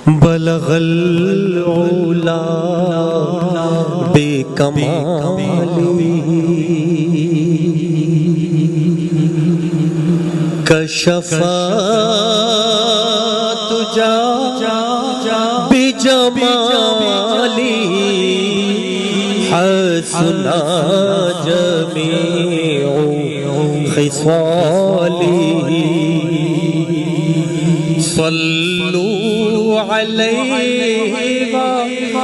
بلغ العلا بکمالی کشف تجا بجمالی حسن جمیع خصالی صلوا علیہ وآلہ.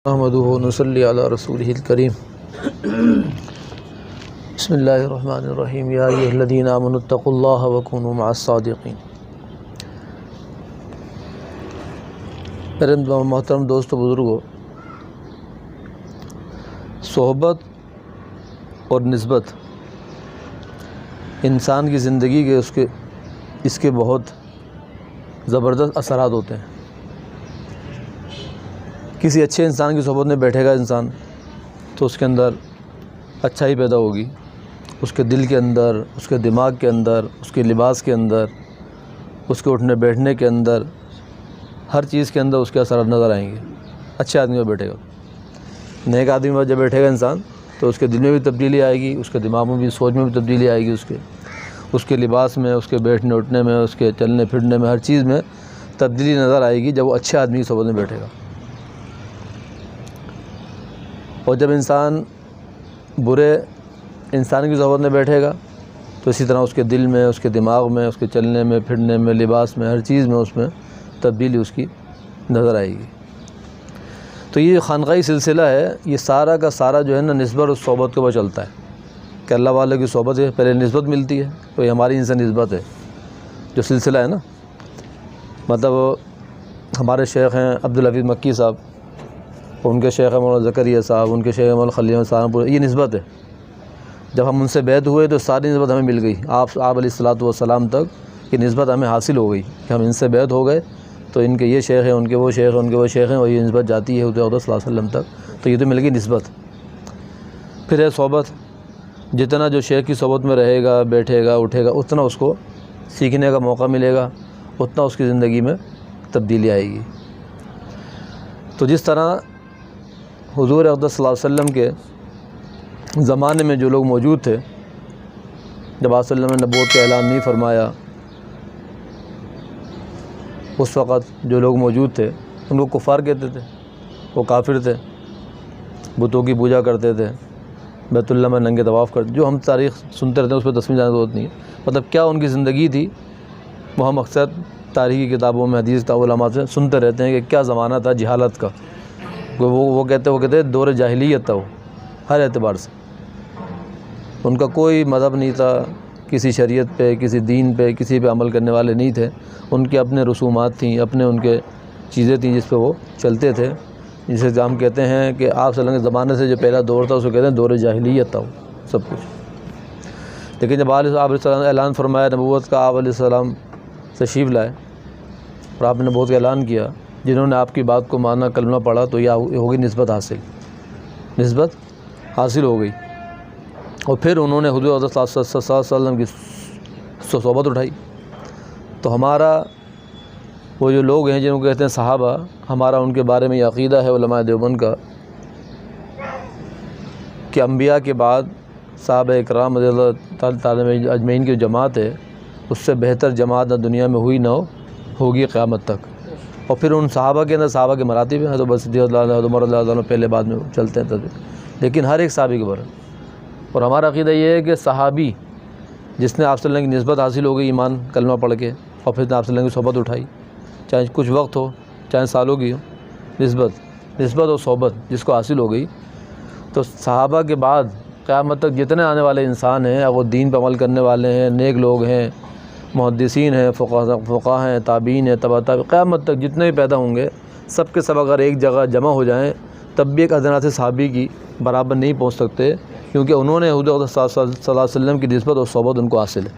نحمدہ و نصلی علی رسولہ الکریم. بسم اللہ الرحمن الرحیم. یا ایھا الذین آمنوا اتقوا اللہ وکونوا مع الصادقین. میرے محترم دوستو بزرگوں، صحبت اور نسبت انسان کی زندگی کے اس کے بہت زبردست اثرات ہوتے ہیں. کسی اچھے انسان کی صحبت میں بیٹھے گا انسان تو اس کے اندر اچھائی پیدا ہوگی، اس کے دل کے اندر، اس کے دماغ کے اندر، اس کے لباس کے اندر، اس کے اٹھنے بیٹھنے کے اندر، ہر چیز کے اندر اس کے اثرات نظر آئیں گے. اچھے آدمی میں بیٹھے گا، نیک آدمی میں جب بیٹھے گا انسان تو اس کے دل میں بھی تبدیلی آئے گی، اس کے دماغ میں بھی، سوچ میں بھی تبدیلی آئے گی، اس کے لباس میں، اس کے بیٹھنے اٹھنے میں، اس کے چلنے پھرنے میں، ہر چیز میں تبدیلی نظر آئے گی جب وہ اچھے آدمی کی صحبت میں بیٹھے گا. اور جب انسان برے انسان کی صحبت میں بیٹھے گا تو اسی طرح اس کے دل میں، اس کے دماغ میں، اس کے چلنے میں پھرنے میں، لباس میں، ہر چیز میں اس میں تبدیلی اس کی نظر آئے گی. تو یہ خانقاہی سلسلہ ہے، یہ سارا کا سارا جو ہے نا نسبت اور صحبت کے اوپر چلتا ہے کہ اللہ والے کی صحبت ہے، پہلے نسبت ملتی ہے تو یہ ہماری ان سے نسبت ہے جو سلسلہ ہے نا. مطلب ہمارے شیخ ہیں عبدالحفیظ مکی صاحب، ان کے شیخ مولانا زکریا صاحب، ان کے شیخ مولانا خلیل سہارنپور، یہ نسبت ہے. جب ہم ان سے بیعت ہوئے تو ساری نسبت ہمیں مل گئی. آپ علیہ الصلاۃ تک یہ نسبت ہمیں حاصل ہو گئی کہ ہم ان سے بیعت ہو گئے تو ان کے یہ شیخ ہیں، ان کے وہ شیخ ہیں، ان کے وہ شیخ ہیں، اور یہ نسبت جاتی ہے حضور صلی اللہ علیہ وسلم تک. تو یہ تو مل گئی نسبت. پھر ہے صحبت. جتنا جو شیخ کی صحبت میں رہے گا، بیٹھے گا، اٹھے گا، اتنا اس کو سیکھنے کا موقع ملے گا، اتنا اس کی زندگی میں تبدیلی آئے گی. تو جس طرح حضور اقدس صلی اللہ علیہ وسلم کے زمانے میں جو لوگ موجود تھے، جب آپ صلی اللہ علیہ وسلم نے نبوت کا اعلان نہیں فرمایا، اس وقت جو لوگ موجود تھے ان کو کفار کہتے تھے، وہ کافر تھے، بتوں کی پوجا کرتے تھے، بیت اللہ میں ننگے طواف کرتے. جو ہم تاریخ سنتے رہتے ہیں اس پہ تسلیم جانے کی ضرورت نہیں ہے. مطلب کیا ان کی زندگی تھی وہ ہم اکثر تاریخی کتابوں میں، حدیث کا علماء سے سنتے رہتے ہیں کہ کیا زمانہ تھا جہالت کا. وہ کہتے ہیں دور جاہلیت تھا. وہ ہر اعتبار سے ان کا کوئی مذہب نہیں تھا، کسی شریعت پہ، کسی دین پہ، کسی پہ عمل کرنے والے نہیں تھے. ان کے اپنے رسومات تھیں، اپنے ان کے چیزیں تھیں جس پہ وہ چلتے تھے. جسے ہم کہتے ہیں کہ آپ صلی اللہ علیہ وسلم کے زمانے سے جو پہلا دور تھا اس کو کہتے ہیں دور جاہلیت تھا وہ سب کچھ. لیکن جب آپ علیہ السلام نے اعلان فرمایا نبوت کا، آپ علیہ السلام تشریف لائے اور آپ نے نبوت کا اعلان کیا، جنہوں نے آپ کی بات کو مانا، کلمہ پڑھا، تو یہ ہوگی نسبت حاصل ہو گئی. اور پھر انہوں نے حضور صلی اللہ علیہ وسلم کی صحبت اٹھائی. تو ہمارا وہ جو لوگ ہیں جن کو کہتے ہیں صحابہ، ہمارا ان کے بارے میں یہ عقیدہ ہے علماء دیوبند کا کہ انبیاء کے بعد صحابہ اکرام رضی اللہ تعالیٰ اجمعین کی جماعت ہے، اس سے بہتر جماعت نہ دنیا میں ہوئی نہ ہوگی قیامت تک. اور پھر ان صحابہ کے اندر صحابہ کے مراتب ہیں، تو بس صدیق رضی اللہ عمر رضی اللہ عنہ پہلے بعد میں چلتے ہیں تدریج، لیکن ہر ایک صحابی کے بارے. اور ہمارا عقیدہ یہ ہے کہ صحابی جس نے آپ صلی اللہ علیہ وسلم کی نسبت حاصل ہو گئی ایمان کلمہ پڑھ کے، اور پھر آپ صلی اللہ علیہ وسلم کی صحبت اٹھائی، چاہے کچھ وقت ہو چاہے سالوں کی ہو، نسبت اور صحبت جس کو حاصل ہو گئی، تو صحابہ کے بعد قیامت تک جتنے آنے والے انسان ہیں، وہ دین پر عمل کرنے والے ہیں، نیک لوگ ہیں، محدثین ہیں، فقہا ہیں، تابعین ہیں، تبع تابعین، قیامت تک جتنے بھی پیدا ہوں گے سب کے سب اگر ایک جگہ جمع ہو جائیں تب بھی ایک حضرات صحابی کی برابر نہیں پہنچ سکتے، کیونکہ انہوں نے حضور صلی اللہ علیہ وسلم کی نسبت اور صحبت ان کو حاصل ہے.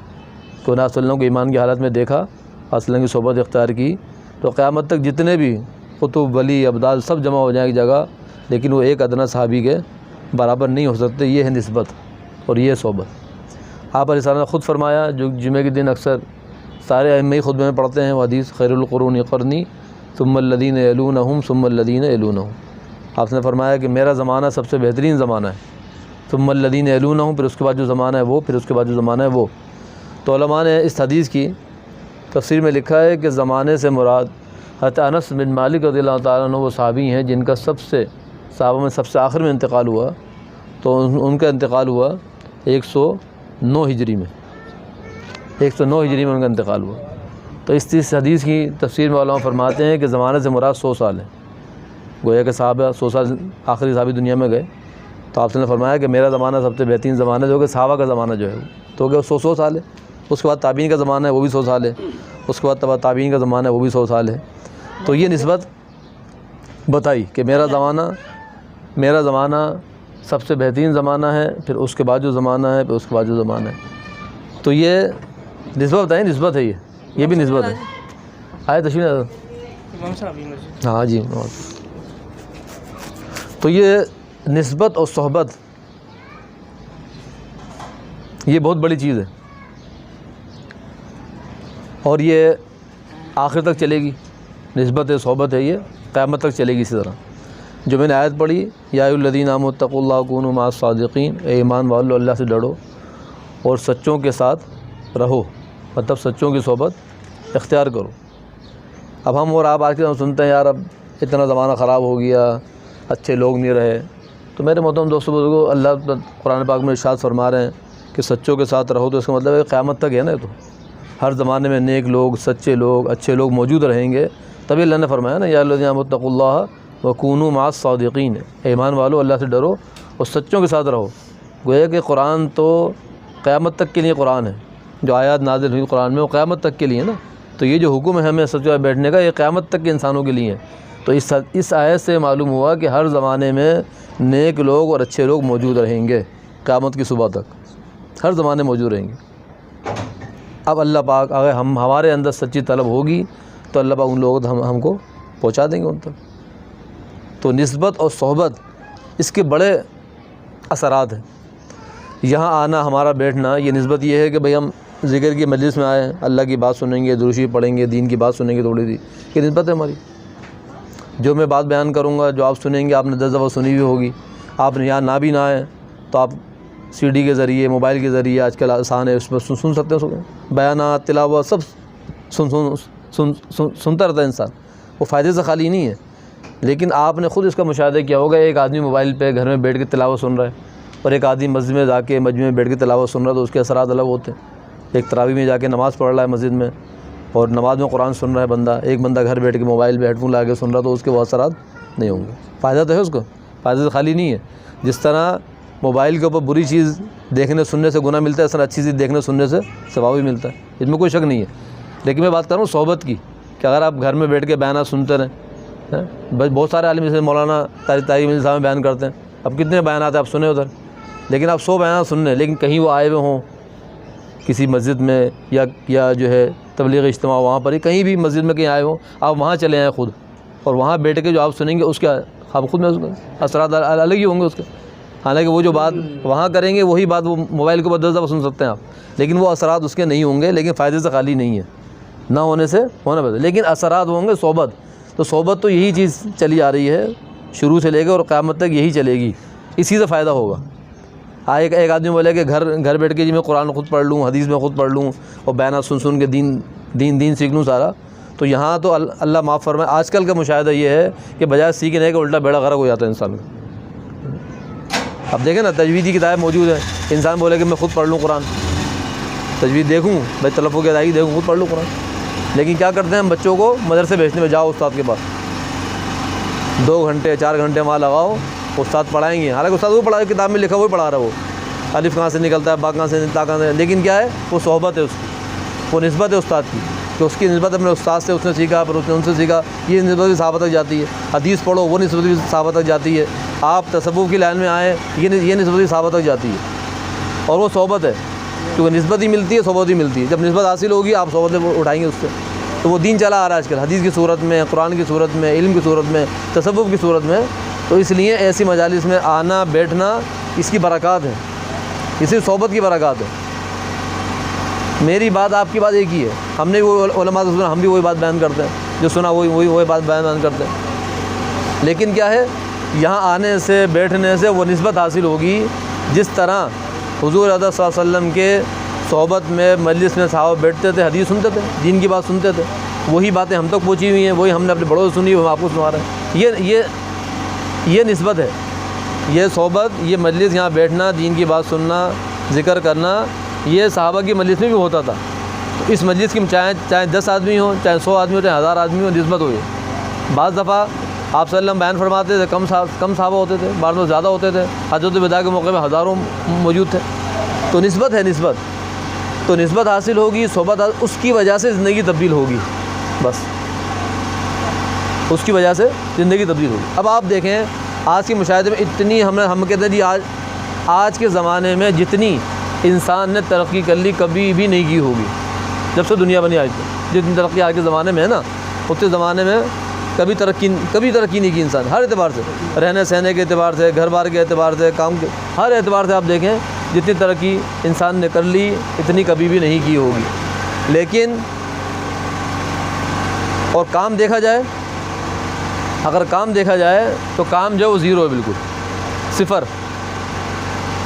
تو انہوں نے صلی اللہ علیہ وسلم کو ایمان کی حالت میں دیکھا، آپ صلی اللہ علیہ وسلم کی صحبت اختیار کی، تو قیامت تک جتنے بھی قطب ولی ابدال سب جمع ہو جائیں ایک جگہ، لیکن وہ ایک ادنا صحابی کے برابر نہیں ہو سکتے۔ یہ ہے نسبت اور یہ صحبت۔ آپ علیہ السلام نے خود فرمایا، جو جمعہ کے دن اکثر سارے ائمہ خطبے میں پڑھتے ہیں وہ حدیث، خیر القرون قرنی ثم الذین یلونہم ثم الذین یلونہم۔ آپ نے فرمایا کہ میرا زمانہ سب سے بہترین زمانہ ہے، ثم الذین یلونہم، پھر اس کے بعد جو زمانہ ہے وہ، پھر اس کے بعد جو زمانہ ہے وہ۔ تو علماء نے اس حدیث کی تفسیر میں لکھا ہے کہ زمانے سے مراد حضرت انس بن مالک رضی اللہ تعالیٰ عنہ وہ صحابی ہیں جن کا صحابہ میں سب سے آخر میں انتقال ہوا، تو ان کا انتقال ہوا 109 ہجری میں، 109 ہجری میں ان کا انتقال ہوا۔ تو اس حدیث کی تفسیر میں علماء فرماتے ہیں کہ زمانے سے مراد 100 سال ہے، گویا کہ صحابہ 100 سال آخری صحابی دنیا میں گئے، تو آپ نے فرمایا کہ میرا زمانہ سب سے بہترین زمانہ جو کہ صحابہ کا زمانہ جو ہے تو کہ 100 سال ہے۔ اس کے بعد تابعین کا زمانہ ہے وہ بھی 100 سال ہے، اس کے بعد تابعین کا زمانہ ہے وہ بھی 100 سال ہے۔ تو یہ نسبت بتائی کہ میرا زمانہ سب سے بہترین زمانہ ہے، پھر اس کے بعد جو زمانہ ہے، پھر اس کے بعد جو زمانہ ہے۔ تو یہ نسبت بتائیں، نسبت ہے یہ بھی نسبت ہے۔ آئے تشریف ہاں جی۔ تو یہ نسبت اور صحبت یہ بہت بڑی چیز ہے، اور یہ آخر تک چلے گی۔ نسبت ہے، صحبت ہے، یہ قیامت تک چلے گی اسی طرح۔ جو میں نے آیت پڑھی، یا ایھا الذین آمنوا اتقوا اللہ وکونوا مع الصادقین، اے ایمان والو اللہ سے ڈرو اور سچوں کے ساتھ رہو، مطلب سچوں کی صحبت اختیار کرو۔ اب ہم اور آپ آج کے سنتے ہیں یار اب اتنا زمانہ خراب ہو گیا، اچھے لوگ نہیں رہے۔ تو میرے محترم دوستو بزرگو، اللہ قرآن پاک میں ارشاد فرما رہے ہیں کہ سچوں کے ساتھ رہو، تو اس کا مطلب ہے قیامت تک ہے نا۔ تو ہر زمانے میں نیک لوگ، سچے لوگ، اچھے لوگ موجود رہیں گے، تبھی اللہ نے فرمایا نا، یا الذین آمنوا اتقوا اللہ وکونوا مع الصادقین، ایمان والو اللہ سے ڈرو اور سچوں کے ساتھ رہو۔ گویا کہ قرآن تو قیامت تک کے لیے قرآن ہے، جو آیات نازل ہوئی قرآن میں وہ قیامت تک کے لیے ہے نا۔ تو یہ جو حکم ہے ہمیں سچ بیٹھنے کا، یہ قیامت تک کے انسانوں کے لیے ہے۔ تو اس آیت سے معلوم ہوا کہ ہر زمانے میں نیک لوگ اور اچھے لوگ موجود رہیں گے، قیامت کی صبح تک ہر زمانے موجود رہیں گے۔ اب اللہ پاک اگر ہمارے اندر سچی طلب ہوگی تو اللہ پاک ان لوگوں کو ہم کو پہنچا دیں گے ان تک۔ تو نسبت اور صحبت اس کے بڑے اثرات ہیں۔ یہاں آنا، ہمارا بیٹھنا، یہ نسبت یہ ہے کہ بھئی ہم ذکر کی مجلس میں آئے، اللہ کی بات سنیں گے، درود شریف پڑھیں گے، دین کی بات سنیں گے تھوڑی سی، یہ نسبت ہے ہماری۔ جو میں بات بیان کروں گا، جو آپ سنیں گے، آپ نے 10 دفعہ سنی ہوئی ہوگی، آپ نے یہاں نہ بھی نہ آئے تو آپ سی ڈی کے ذریعے، موبائل کے ذریعے، آج کل آسان ہے، اس پر سن سکتے ہیں، بیانات، تلاوت سب سنتا رہتا ہے انسان، وہ فائدے سے خالی نہیں ہے۔ لیکن آپ نے خود اس کا مشاہدہ کیا ہوگا، ایک آدمی موبائل پہ گھر میں بیٹھ کے تلاوت سن رہا ہے، اور ایک آدمی مسجد میں جا کے مجمع میں بیٹھ کے تلاوت سن رہا ہے، تو اس کے اثرات الگ ہوتے ہیں۔ ایک تراویح میں جا کے نماز پڑھ رہا ہے مسجد میں، اور نماز میں قرآن سن رہا ہے بندہ، ایک بندہ گھر بیٹھ کے موبائل پہ ہیڈ فون لا کے سن رہا، تو اس کے وہ اثرات نہیں ہوں گے۔ فائدہ تو ہے اس کو، فائدہ سے خالی نہیں ہے۔ جس طرح موبائل کے اوپر بری چیز دیکھنے سننے سے گناہ ملتا ہے، اس طرح اچھی چیز دیکھنے سننے سے ثواب بھی ملتا ہے، اس میں کوئی شک نہیں ہے۔ لیکن میں بات کر رہا ہوں صحبت کی، کہ اگر آپ گھر میں بیٹھ کے بیانات سنتے رہیں، بہت سارے عالم جیسے مولانا طارق مل صاحب بیان کرتے ہیں، اب کتنے بیانات ہیں آپ سنیں ادھر، لیکن آپ 100 بیانات سن رہے، لیکن کہیں وہ آئے ہوئے ہوں کسی مسجد میں، یا جو ہے تبلیغ اجتماع وہاں پر ہی کہیں بھی مسجد میں کہیں آئے ہوں، آپ وہاں چلے آئیں خود، اور وہاں بیٹھ کے جو آپ سنیں گے اس کے آپ خود میں اثرات الگ ہی ہوں گے اس کے۔ حالانکہ وہ جو بات وہاں کریں گے وہی بات وہ موبائل کے اوپر 10 دفعہ سن سکتے ہیں آپ، لیکن وہ اثرات اس کے نہیں ہوں گے، لیکن فائدے سے خالی نہیں ہے، نہ ہونے سے ہونا پڑتا ہے، لیکن اثرات ہوں گے صحبت۔ تو صحبت تو یہی چیز چلی آ رہی ہے شروع سے لے کے اور قیامت تک یہی چلے گی، اسی سے فائدہ ہوگا۔ ایک آدمی بولے کہ گھر بیٹھ کے جی میں قرآن خود پڑھ لوں، حدیث میں خود پڑھ لوں، اور بیانات سن کے دین سیکھ لوں سارا، تو یہاں تو اللہ معاف فرمائے، آج کل کا مشاہدہ یہ ہے کہ بجائے سیکھنے کا الٹا بیڑا غرق ہو جاتا ہے انسان کا۔ اب دیکھیں نا، تجوید کی کتابیں موجود ہیں، انسان بولے کہ میں خود پڑھ لوں قرآن، تجوید دیکھوں، بھائی تلفظ کی ادائیگی دیکھوں، خود پڑھ لوں قرآن، لیکن کیا کرتے ہیں ہم بچوں کو مدرسے بھیجنے میں، جاؤ استاد کے پاس 2 گھنٹے 4 گھنٹے وہاں لگاؤ، استاد پڑھائیں گے، حالانکہ استاد وہ پڑھا ہے، کتاب میں لکھا وہ پڑھا رہا ہے، وہ الف کہاں سے نکلتا ہے، با کہاں سے، تا کہاں سے، لیکن کیا ہے وہ صحبت ہے اس کی، وہ نسبت ہے استاد کی، کہ اس کی نسبت اپنے استاد سے، اس نے سیکھا، پھر اس نے ان سے سیکھا، یہ نسبت بھی صحابہ تک جاتی ہے۔ حدیث پڑھو، وہ نسبت بھی صحابہ تک جاتی ہے۔ آپ تصوف کی لائن میں آئیں، یہ نسبت بھی صحابہ تک جاتی ہے، اور وہ صحبت ہے، کیونکہ نسبت ہی ملتی ہے، صحبت ہی ملتی ہے۔ جب نسبت حاصل ہوگی آپ صحبت اٹھائیں گے اس سے، تو وہ دین چلا آ رہا ہے آج کل حدیث کی صورت میں، قرآن کی صورت میں، علم کی صورت میں، تصوف کی صورت میں. تو اس لیے ایسی مجالس میں آنا بیٹھنا اس کی برکات ہے، اسی صحبت کی برکات ہے. میری بات آپ کی بات ایک ہی ہے، ہم نے وہ علماء سے سنا، ہم بھی وہی بات بیان کرتے ہیں، جو سنا وہی بات بیان کرتے ہیں. لیکن کیا ہے، یہاں آنے سے بیٹھنے سے وہ نسبت حاصل ہوگی جس طرح حضور اقدس صلی اللہ علیہ وسلم کے صحبت میں مجلس میں صحابہ بیٹھتے تھے، حدیث سنتے تھے، دین کی بات سنتے تھے. وہی باتیں ہم تک پہنچی ہوئی ہیں، وہی ہم نے اپنے بڑوں سے سنی، وہ ہم آپ کو سنا رہے ہیں. یہ نسبت ہے، یہ صحبت، یہ مجلس، یہاں بیٹھنا، دین کی بات سننا، ذکر کرنا، یہ صحابہ کی مجلس میں بھی ہوتا تھا. تو اس مجلس کی چاہے 10 آدمی ہوں، چاہے 100 آدمی ہوں، چاہے 1000 آدمی ہوں، نسبت ہوئی. بعض دفعہ آپ صلی اللہ علیہ وسلم بیان فرماتے تھے، کم صحابہ ہوتے تھے، بعض میں زیادہ ہوتے تھے. حجۃ الوداع کے موقع میں ہزاروں موجود تھے. تو نسبت ہے، نسبت تو نسبت حاصل ہوگی، صحبت اس کی وجہ سے زندگی تبدیل ہوگی، بس اس کی وجہ سے زندگی تبدیل ہوگی. اب آپ دیکھیں آج کے مشاہدے میں اتنی ہم کہتے ہیں جی آج کے زمانے میں جتنی انسان نے ترقی کر لی کبھی بھی نہیں کی ہوگی جب سے دنیا بنی آج تک. جتنی ترقی آج کے زمانے میں ہے نا، اتنے زمانے میں کبھی ترقی نہیں کی انسان، ہر اعتبار سے، رہنے سہنے کے اعتبار سے، گھر بار کے اعتبار سے، کام کے ہر اعتبار سے. آپ دیکھیں جتنی ترقی انسان نے کر لی اتنی کبھی بھی نہیں کی ہوگی. لیکن اور کام دیکھا جائے، اگر کام دیکھا جائے تو کام جو ہے وہ زیرو ہے، بالکل صفر.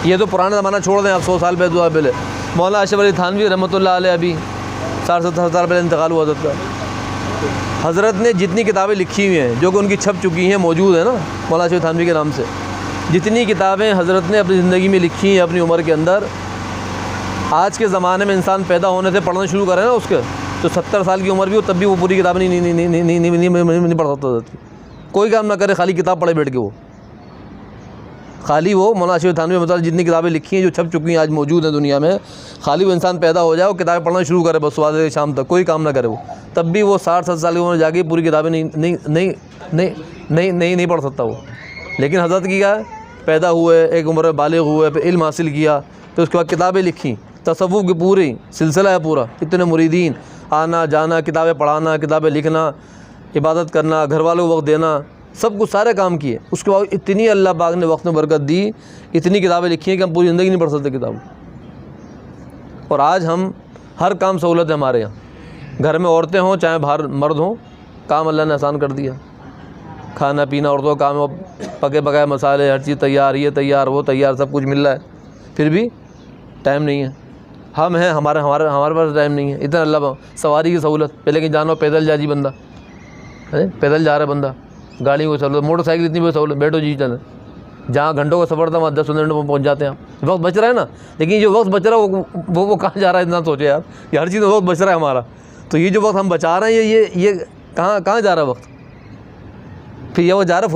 یہ تو پرانا زمانہ چھوڑ دیں آپ، 100 سال پہلے 2 سال پہلے مولانا اشرف علی تھانوی رحمۃ اللہ علیہ ابھی 60-70 سال پہلے انتقال ہوا حضرت کا. حضرت نے جتنی کتابیں لکھی ہوئی ہیں جو کہ ان کی چھپ چکی ہیں، موجود ہیں نا مولانا اشرف تھانوی کے نام سے، جتنی کتابیں حضرت نے اپنی زندگی میں لکھی ہیں اپنی عمر کے اندر، آج کے زمانے میں انسان پیدا ہونے سے پڑھنا شروع کرے نا اس کے، تو 70 سال کی عمر بھی ہو تب بھی وہ پوری کتاب نہیں پڑھ سکتا. حضرت کوئی کام نہ کرے، خالی کتاب پڑھے بیٹھ کے، وہ خالی وہ مولانا اشرف تھانوی مطلب جتنی کتابیں لکھی ہیں جو چھپ چکی ہیں آج موجود ہیں دنیا میں، خالی وہ انسان پیدا ہو جائے، وہ کتابیں پڑھنا شروع کرے بس صبح سے شام تک، کوئی کام نہ کرے وہ، تب بھی وہ 60-70 سال کی عمر جا کے پوری کتابیں نہیں پڑھ سکتا وہ. لیکن حضرت کی کیا ہے، پیدا ہوئے، ایک عمر میں بالغ ہوئے، پھر علم حاصل کیا، پھر اس کے بعد کتابیں لکھیں، تصوف کی پوری سلسلہ ہے پورا، اتنے مریدین، آنا جانا، کتابیں پڑھانا، کتابیں لکھنا، عبادت کرنا، گھر والوں کو وقت دینا، سب کچھ سارے کام کیے. اس کے بعد اتنی اللہ پاک نے وقت میں برکت دی، اتنی کتابیں لکھی ہیں کہ ہم پوری زندگی نہیں پڑھ سکتے کتاب. اور آج ہم ہر کام سہولت ہے ہمارے یہاں، گھر میں عورتیں ہوں چاہے باہر مرد ہوں، کام اللہ نے آسان کر دیا. کھانا پینا عورتوں کا کام، پکے پکائے مسالے، ہر چیز تیار، یہ تیار وہ تیار، سب کچھ مل رہا ہے، پھر بھی ٹائم نہیں ہے. ہم ہیں، ہمارے پاس ٹائم نہیں ہے. اتنا اللہ سواری کی سہولت، پہلے کہیں جانا ہو پیدل جا جی بندہ، پیدل جا رہا ہے بندہ، گاڑی کو سہولت، موٹر سائیکل اتنی بڑی سہولت، بیٹھو جی چلیں. جہاں گھنٹوں کا سفر تھا وہاں 10 منٹ میں پہنچ جاتے ہیں آپ. وقت بچ رہا ہے نا، لیکن جو وقت بچ رہا ہے وہ کہاں جا رہا ہے اتنا سوچے یار. یہ ہر چیز میں وقت بچ رہا ہے ہمارا، تو یہ جو وقت ہم بچا رہے ہیں یہ کہاں جا رہا ہے وقت. پھر یہ وہ جا رہا ہے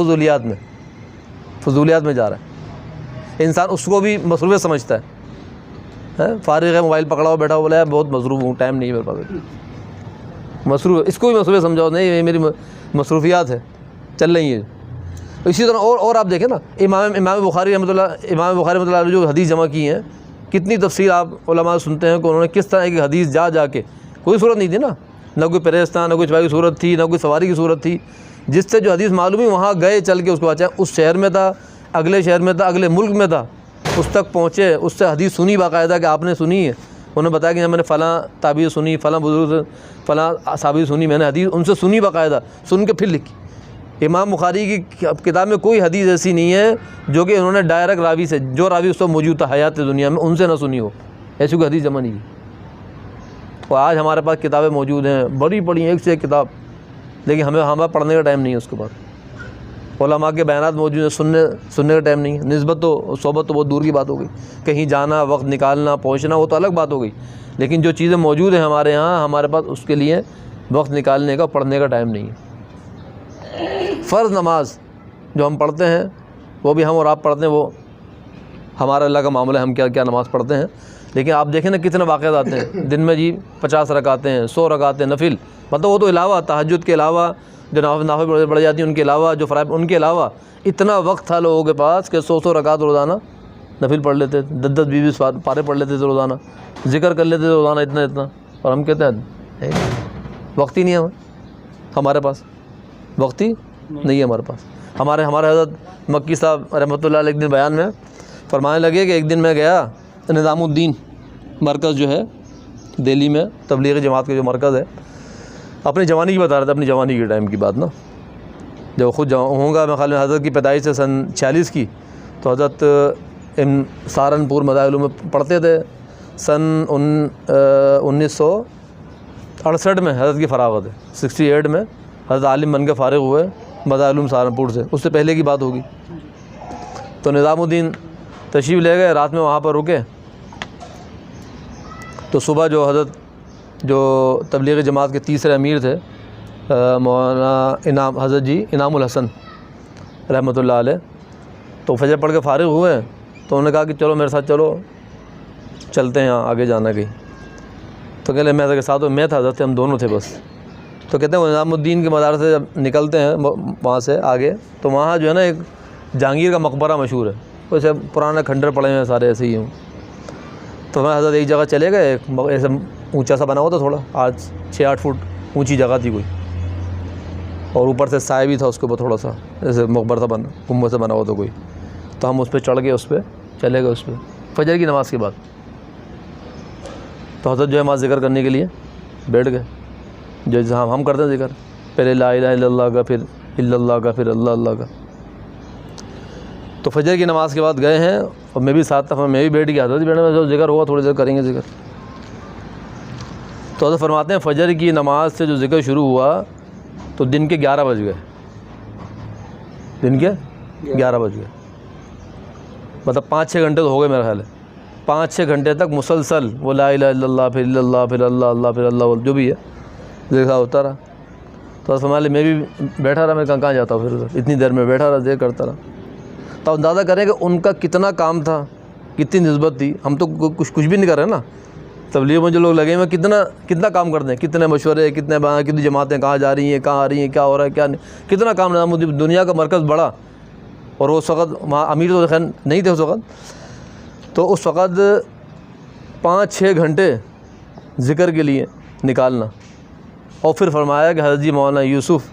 فضولیات میں جا رہا ہے. انسان اس کو بھی مصروفیت سمجھتا ہے، فارغ ہے، موبائل پکڑا ہوا بیٹھا ہوا، بولا بہت مصروف ہوں، ٹائم نہیں ہے میرے پاس. مصروف، اس کو بھی مصروفیت سمجھاؤ، نہیں یہ میری مصروفیات ہے چل رہی ہیں. اسی طرح اور آپ دیکھیں نا، امام بخاری رحمۃ اللہ علیہ جو حدیث جمع کی ہیں، کتنی تفصیل آپ علماء سنتے ہیں کہ انہوں نے کس طرح کی حدیث جا کے، کوئی صورت نہیں تھی نا، نہ کوئی پریستان، نہ کوئی چپائی کی صورت تھی، نہ کوئی سواری کی صورت تھی، جس سے جو حدیث معلوم ہے وہاں گئے چل کے، اس کو چاہے اس شہر میں تھا، اگلے شہر میں تھا، اگلے ملک میں تھا، اس تک پہنچے، اس سے حدیث سنی باقاعدہ کہ آپ نے سنی ہے. انہوں نے بتایا کہ میں نے فلاں تابعی سنی، فلاں بزرگ سے فلاں صحابی سنی، میں نے حدیث ان سے سنی باقاعدہ، سن کے پھر لکھی. امام بخاری کی کتاب میں کوئی حدیث ایسی نہیں ہے جو کہ انہوں نے ڈائریکٹ راوی سے، جو راوی اس وقت موجود تھا حیات دنیا میں، ان سے نہ سنی ہو، ایسی کوئی حدیث جمع نہیں کی. اور آج ہمارے پاس کتابیں موجود ہیں بڑی بڑی، ایک سے ایک کتاب، لیکن ہمیں پڑھنے کا ٹائم نہیں ہے. اس کے بعد علماء کے بیانات موجود ہیں، سننے کا ٹائم نہیں ہے. نسبت تو صحبت تو بہت دور کی بات ہو گئی، کہیں جانا، وقت نکالنا، پہنچنا، وہ تو الگ بات ہو گئی. لیکن جو چیزیں موجود ہیں ہمارے یہاں، ہمارے پاس اس کے لیے وقت نکالنے کا، پڑھنے کا ٹائم نہیں ہے. فرض نماز جو ہم پڑھتے ہیں، وہ بھی ہم اور آپ پڑھتے ہیں، وہ ہمارا اللہ کا معاملہ ہے، ہم کیا نماز پڑھتے ہیں. لیکن آپ دیکھیں نا کتنے واقعات آتے ہیں دن میں جی، 50 رکعتیں ہیں، 100 رکعتیں نفل، مطلب وہ تو علاوہ تہجد کے علاوہ جو نافل پڑھ جاتی ہیں ان کے علاوہ، جو فرائض ان کے علاوہ اتنا وقت تھا لوگوں کے پاس کہ 100 رکعت روزانہ نفل پڑھ لیتے تھے، 10 20 پارے پڑھ لیتے تھے روزانہ، ذکر کر لیتے تھے روزانہ اتنا. اور ہم کہتے ہیں وقت ہی نہیں ہے ہمارے پاس، وقت ہی نہیں ہے ہمارے پاس۔ ہمارے حضرت مکی صاحب رحمۃ اللہ علیہ ایک دن بیان میں فرمانے لگے کہ ایک دن میں گیا نظام الدین مرکز جو ہے دہلی میں، تبلیغ جماعت کا جو مرکز ہے، اپنی جوانی کی بتا رہا تھا، اپنی جوانی کے ٹائم کی بات نا، جب خود ہوں گا میں خیال میں حضرت کی پیدائش سے سن 46 کی، تو حضرت سہارنپور مدارس علوم میں پڑھتے تھے۔ سن 1968 میں حضرت کی فراغت ہے، 68 میں حضرت عالم بن کے فارغ ہوئے مدارس علوم سہارنپور سے، اس سے پہلے کی بات ہوگی۔ تو نظام الدین تشریف لے گئے، رات میں وہاں پر رکے، تو صبح جو حضرت جو تبلیغ جماعت کے تیسرے امیر تھے مولانا حضرت جی انعام الحسن رحمۃ اللہ علیہ، تو فجر پڑھ کے فارغ ہوئے، تو انہوں نے کہا کہ چلو میرے ساتھ چلو، چلتے ہیں آگے جانا کہیں۔ تو کہتے ہیں میں حضرت کے ساتھ، میں تھا حضرت، ہم دونوں تھے بس۔ تو کہتے ہیں وہ نظام الدین کے مدار سے جب نکلتے ہیں وہاں سے آگے، تو وہاں جو ہے نا ایک جہانگیر کا مقبرہ مشہور ہے، ویسے پرانا کھنڈر پڑے ہوئے ہیں سارے ایسے ہی ہوں۔ تو میں حضرت ایک جگہ چلے گئے، ایک ایسے اونچا سا بنا ہوا تھا، تھوڑا 6-8 فٹ اونچی جگہ تھی کوئی، اور اوپر سے سایہ بھی تھا اس کے اوپر تھوڑا سا، جیسے مقبرہ تھا بنا گنبد سے بنا ہوا تھا کوئی۔ تو ہم اس پہ چڑھ گئے، اس پہ چلے گئے، اس پہ فجر کی نماز کے بعد۔ تو حضرت جو ہے وہاں ذکر کرنے کے لیے بیٹھ گئے، جیسے ہم کرتے ہیں ذکر، پہلے لا الہ الا اللہ کا، پھر الا اللہ کا، پھر اللہ اللہ کا۔ تو فجر کی نماز کے بعد گئے ہیں، اور میں بھی ساتھ تھا، میں بھی بیٹھ گیا، حضرت بیٹھے میں جو ذکر ہوا تھوڑی دیر کریں گے ذکر۔ تو حضرت فرماتے ہیں فجر کی نماز سے جو ذکر شروع ہوا تو دن کے 11 بج گئے، دن کے 11 بج گئے، مطلب 5-6 گھنٹے تو ہو گئے میرا خیال ہے، 5-6 گھنٹے تک مسلسل وہ لا الہ الا اللہ، پھر اللہ، پھر اللہ اللہ، پھر اللہ، جو بھی ہے ذکر ہوتا رہا۔ تو فرمایا میں بھی بیٹھا رہا، میں کہاں جاتا ہوں، پھر اتنی دیر میں بیٹھا رہا، ذکر کرتا رہا۔ تو اندازہ کریں کہ ان کا کتنا کام تھا، کتنی نسبت تھی۔ ہم تو کچھ بھی نہیں کر رہے نا، تبلیغ میں جو لوگ لگے ہوئے کتنا کام کرتے ہیں، کتنے مشورے، کتنی جماعتیں کہاں جا رہی ہیں، کہاں آ رہی ہیں، کیا ہو رہا ہے، کیا نہیں، کتنا کام نظام الدین دنیا کا مرکز بڑا، اور اس وقت وہاں امیر تو خیر نہیں تھے اس وقت، تو اس وقت 5-6 گھنٹے ذکر کے لیے نکالنا۔ اور پھر فرمایا کہ حضرت جی مولانا یوسف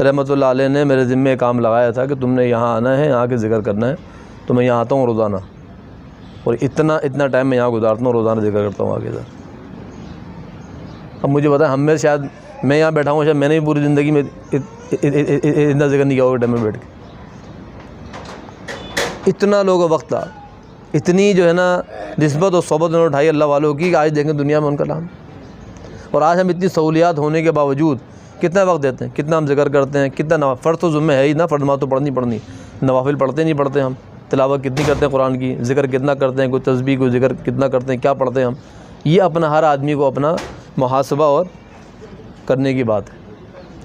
رحمۃ اللہ علیہ نے میرے ذمے کام لگایا تھا کہ تم نے یہاں آنا ہے، یہاں کے ذکر کرنا ہے، تو میں یہاں آتا ہوں روزانہ، اور اتنا ٹائم میں یہاں گزارتا ہوں، روزانہ ذکر کرتا ہوں آگے ادھر۔ اب مجھے بتائیں، ہم میں شاید میں یہاں بیٹھا ہوں، شاید میں نے بھی پوری زندگی میں اتنا ذکر نہیں کیا ہوگا ٹائم میں بیٹھ کے۔ اتنا لوگوں وقت تھا، اتنی جو ہے نا نسبت اور صحبت انہوں نے اٹھائی اللہ والوں کی، کہ آج دیکھیں دنیا میں ان کا نام۔ اور آج ہم اتنی سہولیات ہونے کے باوجود کتنا وقت دیتے ہیں، کتنا ہم ذکر کرتے ہیں، کتنا فرض تو ذمہ ہے ہی نا، فرض تو پڑھنی، نوافل پڑھتے ہم، تلاوت کتنی کرتے ہیں قرآن کی، ذکر کتنا کرتے ہیں، کوئی تسبیح کوئی ذکر کتنا کرتے ہیں، کیا پڑھتے ہیں ہم۔ یہ اپنا ہر آدمی کو اپنا محاسبہ اور کرنے کی بات ہے،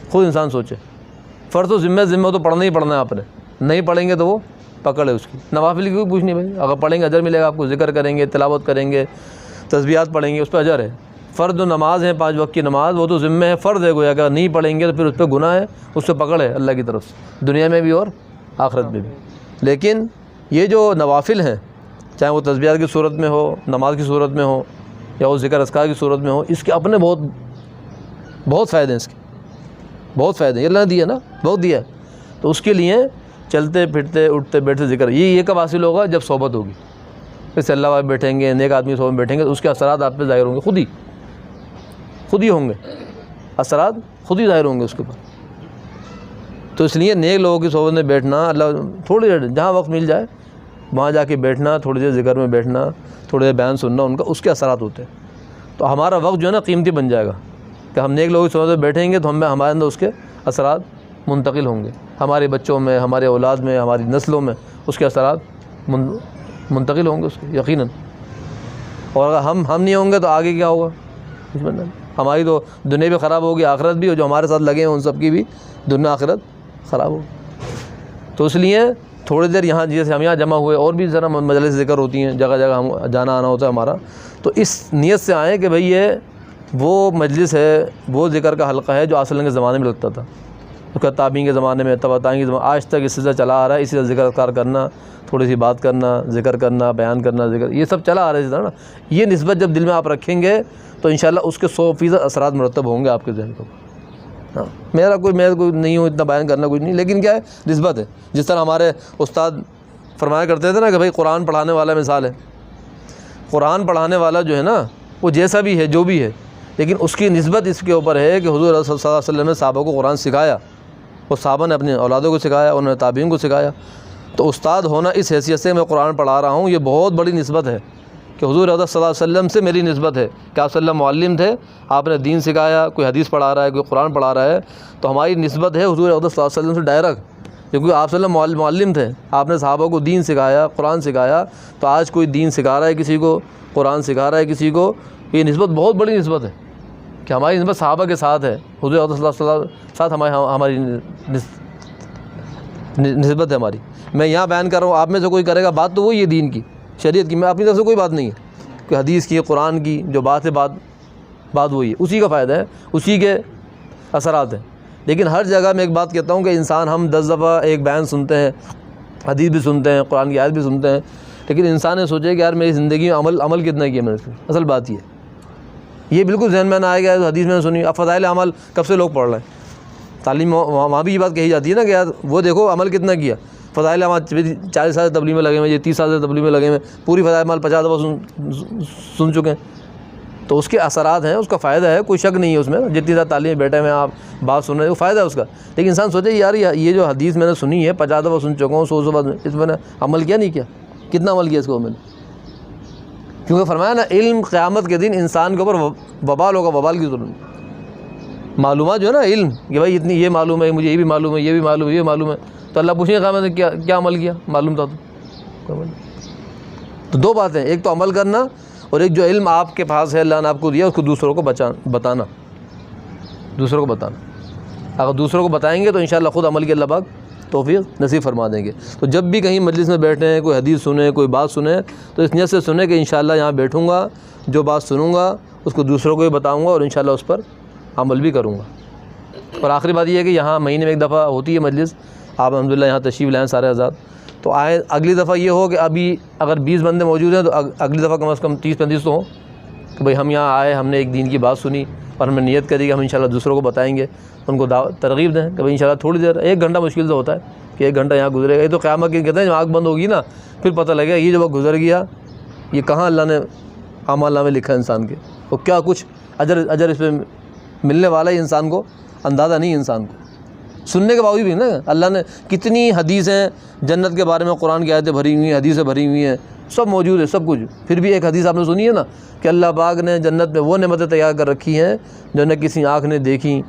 خود انسان سوچے۔ فرض و ذمہ تو پڑھنا ہی پڑھنا ہے آپ نے، نہیں پڑھیں گے تو وہ پکڑ ہے اس کی۔ نوافل کی کوئی پوچھ نہیں بھائی، اگر پڑھیں گے اجر ملے گا آپ کو، ذکر کریں گے، تلاوت کریں گے، تسبیحات پڑھیں گے، اس پہ اجر ہے۔ فرض و نماز ہے 5 وقت کی نماز، وہ تو ذمہ ہے، فرض ہے، گویا اگر نہیں پڑھیں گے تو پھر اس پہ گناہ ہے، اس پہ پکڑ ہے اللہ کی طرف سے، دنیا میں بھی اور آخرت میں بھی۔ لیکن یہ جو نوافل ہیں، چاہے وہ تسبیحات کی صورت میں ہو، نماز کی صورت میں ہو، یا وہ ذکر اذکار کی صورت میں ہو، اس کے اپنے بہت فائدے ہیں، اس کے بہت فائدے ہیں، اللہ نے دیا نا، بہت دیا ہے۔ تو اس کے لیے چلتے پھرتے اٹھتے بیٹھتے ذکر، یہ کب حاصل ہوگا؟ جب صحبت ہوگی، جیسے اللہ والے بیٹھیں گے، نیک آدمی صحبت میں بیٹھیں گے، تو اس کے اثرات آپ پہ ظاہر ہوں گے، خود ہی ہوں گے، اثرات خود ہی ظاہر ہوں گے اس کے اوپر۔ تو اس لیے نیک لوگوں کی صحبت میں بیٹھنا، اللہ تھوڑی دیر جہاں وقت مل جائے وہاں جا کے بیٹھنا، تھوڑی دیر ذکر میں بیٹھنا، تھوڑی دیر بیان سننا ان کا، اس کے اثرات ہوتے ہیں۔ تو ہمارا وقت جو ہے نا قیمتی بن جائے گا، کہ ہم نیک لوگوں کی صحبت میں بیٹھیں گے تو ہمارے اندر اس کے اثرات منتقل ہوں گے، ہمارے بچوں میں، ہمارے اولاد میں، ہماری نسلوں میں اس کے اثرات منتقل ہوں گے اس کے، یقیناً۔ اور اگر ہم نہیں ہوں گے تو آگے کیا ہوگا؟ ہماری تو دنیا بھی خراب ہوگی، آخرت بھی، اور جو ہمارے ساتھ لگے ہیں ان سب کی بھی دنیا آخرت خراب ہوگی۔ تو اس لیے تھوڑی دیر یہاں، جیسے ہم یہاں جمع ہوئے، اور بھی ذرا مجالس ذکر ہوتی ہیں، جگہ جگہ ہم جانا آنا ہوتا ہے ہمارا، تو اس نیت سے آئیں کہ بھئی یہ وہ مجلس ہے، وہ ذکر کا حلقہ ہے جو آصل کے زمانے میں لگتا تھا، اس کا تابعین کے زمانے میں، تبع تابعین کے زمانے، آج تک اس سلسلہ چلا آ رہا ہے، اسی طرح ذکر اذکار کرنا، تھوڑی سی بات کرنا، ذکر کرنا، بیان کرنا، ذکر، یہ سب چلا آ رہا ہے اسی طرح نا۔ یہ نسبت جب دل میں آپ رکھیں گے تو انشاءاللہ اس کے 100% اثرات مرتب ہوں گے آپ کے ذہن کے اوپر. ہاں میرا کوئی نہیں ہوں اتنا بیان کرنا کچھ نہیں، لیکن کیا ہے نسبت ہے. جس طرح ہمارے استاد فرمایا کرتے تھے نا کہ بھائی قرآن پڑھانے والا مثال ہے. قرآن پڑھانے والا جو ہے نا وہ جیسا بھی ہے جو بھی ہے، لیکن اس کی نسبت اس کے اوپر ہے کہ حضور صلی اللہ علیہ وسلم نے صحابہ کو قرآن سکھایا، وہ صحابہ نے اپنے اولادوں کو سکھایا، انہوں نے تابعین کو سکھایا. تو استاد ہونا اس حیثیت سے میں قرآن پڑھا رہا ہوں، یہ بہت بڑی نسبت ہے کہ حضور صلی اللہ علیہ وسلم سے میری نسبت ہے کہ آپ صلی اللہ معلم تھے، آپ نے دین سکھایا، کوئی حدیث پڑھا رہا ہے، کوئی قرآن پڑھا رہا ہے، تو ہماری نسبت ہے حضور صلی اللہ علیہ وسلم سے ڈائریکٹ، کیونکہ آپ صلی اللہ علیہ معلم تھے، آپ نے صحابہ کو دین سکھایا، قرآن سکھایا. تو آج کوئی دین سکھا رہا ہے کسی کو، قرآن سکھا رہا ہے کسی کو، یہ نسبت بہت بڑی نسبت ہے کہ ہماری نسبت صحابہ کے ساتھ ہے، حضور صلی اللہ علیہ وسلم کے ساتھ ہماری نسبت ہے ہماری. میں یہاں بیان کر رہا ہوں، آپ میں سے کوئی کرے گا بات تو وہی ہے دین کی، شریعت کی، میں اپنی طرف سے کوئی بات نہیں ہے کہ حدیث کی، قرآن کی جو بات ہے، بات وہی ہے، اسی کا فائدہ ہے، اسی کے اثرات ہیں. لیکن ہر جگہ میں ایک بات کہتا ہوں کہ انسان، ہم 10 دفعہ ایک بیان سنتے ہیں، حدیث بھی سنتے ہیں، قرآن کی آیت بھی سنتے ہیں، لیکن انسان نے سوچے کہ یار میری زندگی میں عمل کتنا کیا میں نے. اصل بات یہ بالکل ذہن میں نہ آئے گا. حدیث میں نے سنی، اب فضائل اعمال کب سے لوگ پڑھ رہے ہیں، تعلیم وہاں بھی یہ بات کہی جاتی ہے نا کہ یار وہ دیکھو عمل کتنا کیا. فضائل اعمال 40 سال سے تبلیغ میں لگے ہوئے، یہ 30 سال سے تبلیغ میں لگے ہوئے، پوری فضائل اعمال 50 دفعہ سن چکے ہیں. تو اس کے اثرات ہیں، اس کا فائدہ ہے، کوئی شک نہیں ہے اس میں. جتنی زیادہ تعلیم میں بیٹھے ہوئے آپ بات سن رہے ہیں، وہ فائدہ ہے اس کا. لیکن انسان سوچے یار یہ جو حدیث میں نے سنی ہے 50 دفعہ سن چکا ہوں، 100 دفعہ، اس میں نے عمل کیا نہیں کیا، کتنا عمل کیا اس کو میں نے. کیونکہ فرمایا نا علم قیامت کے دن انسان کے اوپر وبال ہوگا، وبال کی ضرورت. معلومات جو ہے نا، علم کہ بھائی اتنی یہ معلوم ہے، مجھے یہ بھی معلوم ہے، یہ بھی معلوم ہے، یہ معلوم ہے، تو اللہ پوچھیں گے قیامت میں کیا عمل کیا، معلوم تھا تو 2 باتیں، ایک تو عمل کرنا، اور ایک جو علم آپ کے پاس ہے اللہ نے آپ کو دیا اس کو دوسروں کو بتانا. دوسروں کو بتانا، اگر دوسروں کو بتائیں گے تو انشاءاللہ خود عمل کی اللہ پاک توفیق نصیب فرما دیں گے. تو جب بھی کہیں مجلس میں بیٹھے ہیں، کوئی حدیث سنیں، کوئی بات سنیں، تو اس نیت سے سنیں کہ انشاءاللہ یہاں بیٹھوں گا، جو بات سنوں گا اس کو دوسروں کو بھی بتاؤں گا، اور انشاءاللہ اس پر عمل بھی کروں گا. اور آخری بات یہ ہے کہ یہاں مہینے میں ایک دفعہ ہوتی ہے مجلس، آپ الحمدللہ یہاں تشریف لائیں سارے آزاد. تو آئیں اگلی دفعہ یہ ہو کہ ابھی اگر 20 بندے موجود ہیں تو اگلی دفعہ کم از کم 30-35 تو ہوں کہ بھئی ہم یہاں آئے، ہم نے ایک دین کی بات سنی، اور ہم نے نیت کری کہ ہم انشاءاللہ دوسروں کو بتائیں گے، ان کو ترغیب دیں کہ بھئی انشاءاللہ تھوڑی دیر، 1 گھنٹہ مشکل سے ہوتا ہے کہ 1 گھنٹہ یہاں گزرے گا. یہ تو قیامت کی کہتے ہیں جب آنکھ بند ہوگی نا پھر پتہ لگے گا یہ جو وقت گزر گیا یہ کہاں اللہ نے اعمال نامے لکھا ہے انسان کے، اور کیا کچھ اجر اس پہ ملنے والا ہے. انسان کو اندازہ نہیں، انسان کو سننے کے باوجود بھی نا اللہ نے کتنی حدیثیں جنت کے بارے میں، قرآن کی آیتیں بھری ہوئی ہیں، حدیثیں بھری ہوئی ہیں، سب موجود ہے سب کچھ. پھر بھی ایک حدیث آپ نے سنی ہے نا کہ اللہ پاک نے جنت میں وہ نعمتیں تیار کر رکھی ہیں جو نہ کسی آنکھ نے دیکھی،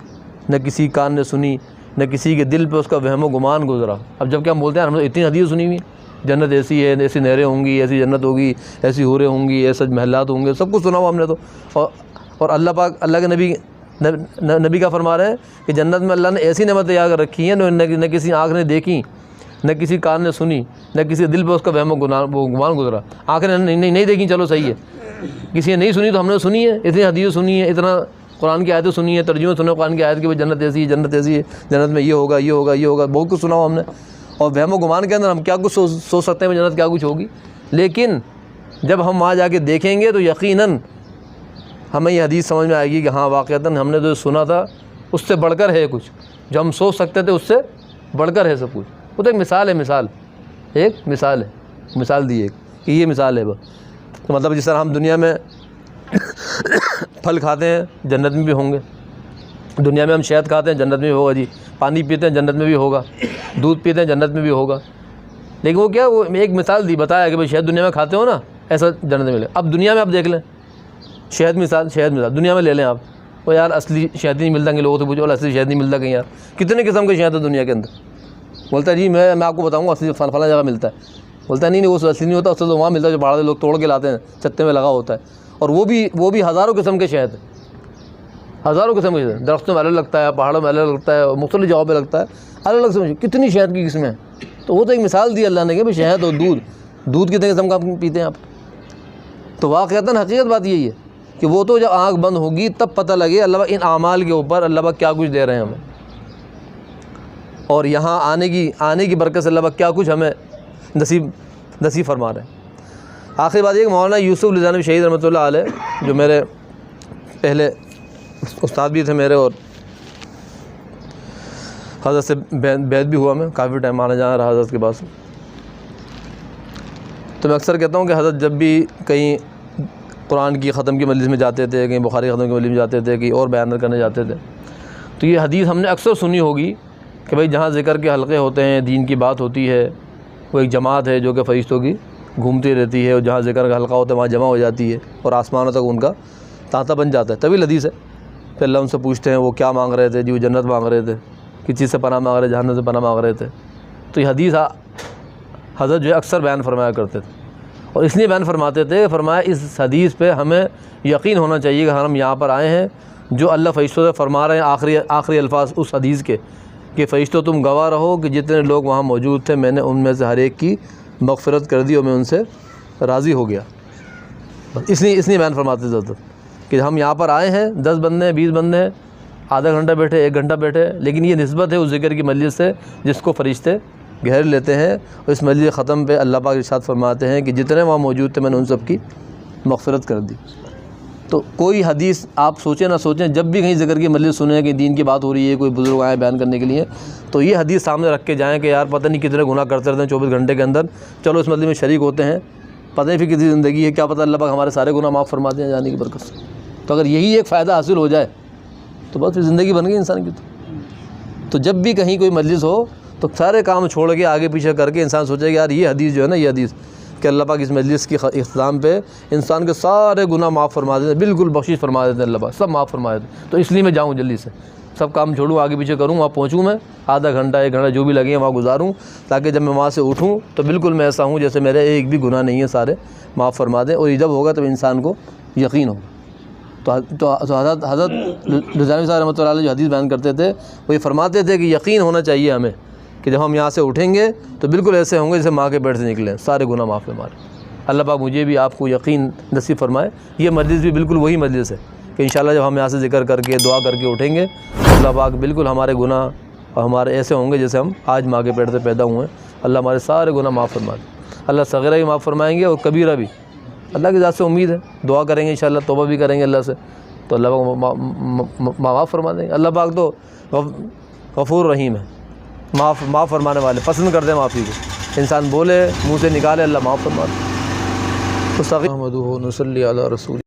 نہ کسی کان نے سنی، نہ کسی کے دل پہ اس کا وہم و گمان گزرا. اب جب کہ ہم بولتے ہیں ہم نے اتنی حدیث سنی ہوئی، جنت ایسی ہے، ایسی نہریں ہوں گی، ایسی جنت ہوگی، ایسی حوریں ہوں گی، ایسے محلات ہوں گے، سب کچھ سنا ہوا ہم نے تو. اور اللہ پاک، اللہ کے نبی کا فرما رہے ہیں کہ جنت میں اللہ نے ایسی نعمت تیار کر رکھی ہیں نہ کسی آنکھ نے دیکھی، نہ کسی کان نے سنی، نہ کسی دل پہ اس کا وہم و گمان گزرا. آنکھ نے نہیں دیکھی، چلو صحیح ہے، کسی نے نہیں سنی تو ہم نے سنی ہے، اتنی حدیث سنی ہے، اتنا قرآن کی آیتیں سنی ہے، ترجمے سنے قرآن کی آیت کہ جنت ایسی ہے، جنت ایسی ہے، جنت میں یہ ہوگا، یہ ہوگا، یہ ہوگا، بہت کچھ سنا ہوا ہم نے. اور وہم و گمان کے اندر ہم کیا کچھ سوچ سکتے ہیں جنت کیا کچھ ہوگی. لیکن جب ہم وہاں جا کے دیکھیں گے تو یقیناً ہمیں یہ حدیث سمجھ میں آئے گی کہ ہاں واقعتاً ہم نے جو سنا تھا اس سے بڑھ کر ہے کچھ، جو ہم سوچ سکتے تھے اس سے بڑھ کر ہے سب کچھ. وہ تو ایک مثال ہے، ایک مثال ہے، مثال دی ایک کہ یہ مثال ہے بس. تو مطلب جس طرح ہم دنیا میں پھل کھاتے ہیں جنت میں بھی ہوں گے، دنیا میں ہم شہد کھاتے ہیں جنت میں بھی ہوگا جی، پانی پیتے ہیں جنت میں بھی ہوگا، دودھ پیتے ہیں جنت میں بھی ہوگا. لیکن وہ کیا، وہ ایک مثال دی، بتایا کہ بھائی شہد دنیا میں کھاتے ہو نا، ایسا جنت میں ملے. اب دنیا میں آپ دیکھ لیں، شہد مثال دنیا میں لے لیں آپ، وہ یار اصلی شہد نہیں ملتا، کہ لوگوں سے پوچھو اصلی شہد نہیں ملتا کہیں یار، کتنے قسم کے شہد ہے دنیا کے اندر. بولتا ہے جی میں آپ کو بتاؤں گا اصلی فلاں جگہ ملتا ہے. بولتا ہے نہیں وہ اصلی نہیں ہوتا، اس سے تو وہاں ملتا ہے جو پہاڑ سے لوگ توڑ کے لاتے ہیں، چھتے میں لگا ہوتا ہے. اور وہ بھی ہزاروں قسم کے شہد ہے، ہزاروں قسم کے شہد، درختوں میں الگ لگتا ہے، پہاڑوں میں الگ لگتا ہے، مختلف جگہوں پہ لگتا ہے، الگ الگ قسم کتنی شہد کی قسمیں ہیں. تو وہ تو ایک مثال دی اللہ نے کہ بھائی شہد اور دودھ کتنے قسم کا آپ پیتے ہیں آپ. تو واقعتاً حقیقت بات یہی ہے کہ وہ تو جب آنکھ بند ہوگی تب پتہ لگے اللہ ان اعمال کے اوپر اللہ پاک کیا کچھ دے رہے ہیں ہمیں، اور یہاں آنے کی برکت سے اللہ پاک کیا کچھ ہمیں نصیب فرما رہے ہیں. آخری بات یہ کہ مولانا یوسف الزانوی شہید رحمۃ اللہ علیہ جو میرے پہلے استاد بھی تھے میرے، اور حضرت سے بیعت بھی ہوا، میں کافی ٹائم آنا جانا رہا حضرت کے پاس۔ تو میں اکثر کہتا ہوں کہ حضرت جب بھی کہیں قرآن کی ختم کی مجلس میں جاتے تھے، کہیں بخاری ختم کی مجلس میں جاتے تھے، کہیں اور بیان کرنے جاتے تھے، تو یہ حدیث ہم نے اکثر سنی ہوگی کہ بھئی جہاں ذکر کے حلقے ہوتے ہیں، دین کی بات ہوتی ہے، وہ ایک جماعت ہے جو کہ فرشتوں کی گھومتی رہتی ہے، اور جہاں ذکر کا حلقہ ہوتا ہے وہاں جمع ہو جاتی ہے، اور آسمانوں تک ان کا تانتا بن جاتا ہے۔ طویل حدیث ہے۔ پھر اللہ ان سے پوچھتے ہیں وہ کیا مانگ رہے تھے، جی وہ جنت مانگ رہے تھے، کس چیز سے پناہ مانگ رہے تھے، جہنم سے پناہ مانگ رہے تھے۔ تو یہ حدیث حضرت جو ہے اکثر بیان فرمایا کرتے تھے، اور اس لیے بیان فرماتے تھے، فرمایا اس حدیث پہ ہمیں یقین ہونا چاہیے کہ ہم یہاں پر آئے ہیں، جو اللہ فرشتوں سے فرما رہے ہیں آخری الفاظ اس حدیث کے کہ فرشتوں تم گواہ رہو کہ جتنے لوگ وہاں موجود تھے میں نے ان میں سے ہر ایک کی مغفرت کر دی اور میں ان سے راضی ہو گیا۔ اس لیے بیان فرماتے تھے کہ ہم یہاں پر آئے ہیں، 10 بندے ہیں، 20 بندے ہیں، آدھا گھنٹہ بیٹھے، 1 گھنٹہ بیٹھے، لیکن یہ نسبت ہے اس ذکر کی مجلس سے جس کو فرشتے گھیر لیتے ہیں، اور اس مجلس ختم پہ اللہ پاک ارشاد فرماتے ہیں کہ جتنے وہاں موجود تھے میں نے ان سب کی مغفرت کر دی۔ تو کوئی حدیث آپ سوچیں نہ سوچیں، جب بھی کہیں ذکر کی مجلس سنیں کہ دین کی بات ہو رہی ہے، کوئی بزرگ آئے بیان کرنے کے لیے، تو یہ حدیث سامنے رکھ کے جائیں کہ یار پتہ نہیں کتنے گناہ کرتے رہتے ہیں 24 گھنٹے کے اندر، چلو اس مجلس میں شریک ہوتے ہیں، پتہ نہیں پھر کسی زندگی ہے، کیا پتہ اللہ پاک ہمارے سارے گناہ معاف فرما دیں جانے کی برکت سے۔ تو اگر یہی ایک فائدہ حاصل ہو جائے تو بس پھر زندگی بن گئی انسان کی۔ تو جب بھی کہیں کوئی مجلس ہو تو سارے کام چھوڑ کے آگے پیچھے کر کے انسان سوچے کہ یار یہ حدیث جو ہے نا، یہ حدیث کہ اللہ پاک اس مجلس کی اختتام پہ انسان کے سارے گناہ معاف فرما دیتے ہیں، بالکل بخشش فرما دیتے ہیں، اللہ پاک سب معاف فرما دیتے ہیں۔ تو اس لیے میں جاؤں جلدی سے، سب کام چھوڑوں، آگے پیچھے کروں، وہاں پہنچوں، میں آدھا گھنٹہ 1 گھنٹہ جو بھی لگے وہاں گزاروں، تاکہ جب میں وہاں سے اٹھوں تو بالکل میں ایسا ہوں جیسے میرے ایک بھی گناہ نہیں ہے، سارے معاف فرما دیں۔ اور یہ جب ہوگا تب انسان کو یقین ہوگا۔ تو حضرت رضوی صاحب رحمۃ اللہ علیہ جو حدیث بیان کرتے تھے وہ یہ فرماتے تھے کہ یقین ہونا چاہیے ہمیں کہ جب ہم یہاں سے اٹھیں گے تو بالکل ایسے ہوں گے جیسے ماں کے پیٹ سے نکلے، سارے گناہ معاف ہمارے۔ اللہ پاک مجھے بھی آپ کو یقین نصیب فرمائے۔ یہ مجلس بھی بالکل وہی مجلس ہے کہ انشاءاللہ جب ہم یہاں سے ذکر کر کے دعا کر کے اٹھیں گے اللہ پاک بالکل ہمارے گناہ اور ہمارے ایسے ہوں گے جیسے ہم آج ماں کے پیٹ سے پیدا ہوئے ہیں۔ اللہ ہمارے سارے گناہ معاف فرما دے، اللہ صغیرہ بھی معاف فرمائیں گے اور کبیرہ بھی۔ اللہ کی ذات سے امید ہے، دعا کریں گے انشاءاللہ، توبہ بھی کریں گے اللہ سے تو اللہ پاک معاف فرما دیں گے۔ اللہ پاک تو غفور رحیم ہے، معاف فرمانے والے، پسند کرتے ہیں معافی کو۔ انسان بولے، منہ سے نکالے، اللہ معاف فرما دے۔ محمد نصلی علی رسول